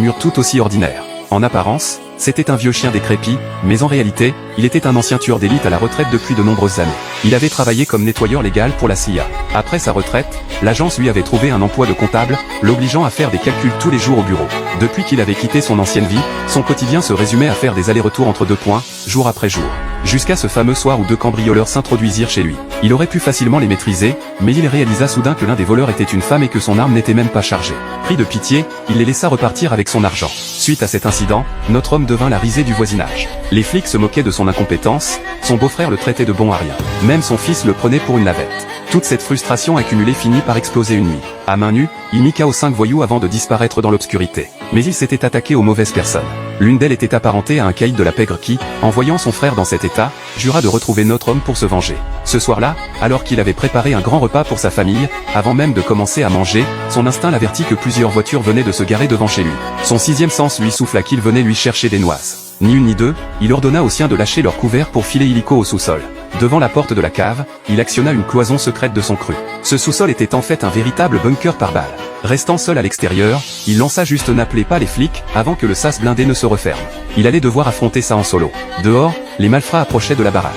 mur tout aussi ordinaire. En apparence, c'était un vieux chien décrépit, mais en réalité, il était un ancien tueur d'élite à la retraite depuis de nombreuses années. Il avait travaillé comme nettoyeur légal pour la CIA. Après sa retraite, l'agence lui avait trouvé un emploi de comptable, l'obligeant à faire des calculs tous les jours au bureau. Depuis qu'il avait quitté son ancienne vie, son quotidien se résumait à faire des allers-retours entre deux points, jour après jour. Jusqu'à ce fameux soir où deux cambrioleurs s'introduisirent chez lui. Il aurait pu facilement les maîtriser, mais il réalisa soudain que l'un des voleurs était une femme et que son arme n'était même pas chargée. Pris de pitié, il les laissa repartir avec son argent. Suite à cet incident, notre homme devint la risée du voisinage. Les flics se moquaient de son incompétence, son beau-frère le traitait de bon à rien. Même son fils le prenait pour une navette. Toute cette frustration accumulée finit par exploser une nuit. À main nue, il mit KO 5 voyous avant de disparaître dans l'obscurité. Mais il s'était attaqué aux mauvaises personnes. L'une d'elles était apparentée à un caïd de la pègre qui, en voyant son frère dans cet état, jura de retrouver notre homme pour se venger. Ce soir-là, alors qu'il avait préparé un grand repas pour sa famille, avant même de commencer à manger, son instinct l'avertit que plusieurs voitures venaient de se garer devant chez lui. Son sixième sens lui souffla qu'il venait lui chercher des noises. Ni une ni deux, il ordonna aux siens de lâcher leur couvert pour filer illico au sous-sol. Devant la porte de la cave, il actionna une cloison secrète de son cru. Ce sous-sol était en fait un véritable bunker par balles. Restant seul à l'extérieur, il lança juste n'appelez pas les flics, avant que le sas blindé ne se referme. Il allait devoir affronter ça en solo. Dehors, les malfrats approchaient de la baraque.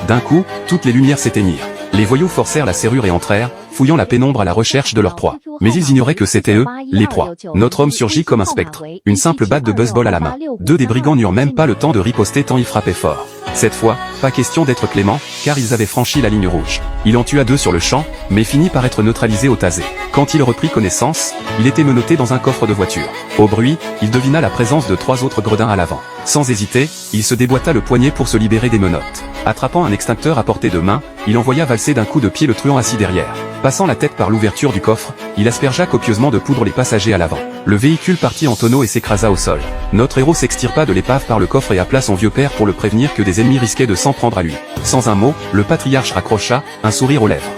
D'un coup, toutes les lumières s'éteignirent. Les voyous forcèrent la serrure et entrèrent, fouillant la pénombre à la recherche de leur proie. Mais ils ignoraient que c'était eux, les proies. Notre homme surgit comme un spectre, une simple batte de baseball à la main. Deux des brigands n'eurent même pas le temps de riposter tant ils frappaient fort. Cette fois, pas question d'être clément, car ils avaient franchi la ligne rouge. Il en tua deux sur le champ, mais finit par être neutralisé au tasé. Quand il reprit connaissance, il était menotté dans un coffre de voiture. Au bruit, il devina la présence de trois autres gredins à l'avant. Sans hésiter, il se déboîta le poignet pour se libérer des menottes. Attrapant un extincteur à portée de main, il envoya valser d'un coup de pied le truand assis derrière. Passant la tête par l'ouverture du coffre, il aspergea copieusement de poudre les passagers à l'avant. Le véhicule partit en tonneaux et s'écrasa au sol. Notre héros s'extirpa de l'épave par le coffre et appela son vieux père pour le prévenir que des ennemis risquaient de s'en prendre à lui. Sans un mot, le patriarche raccrocha, un sourire aux lèvres.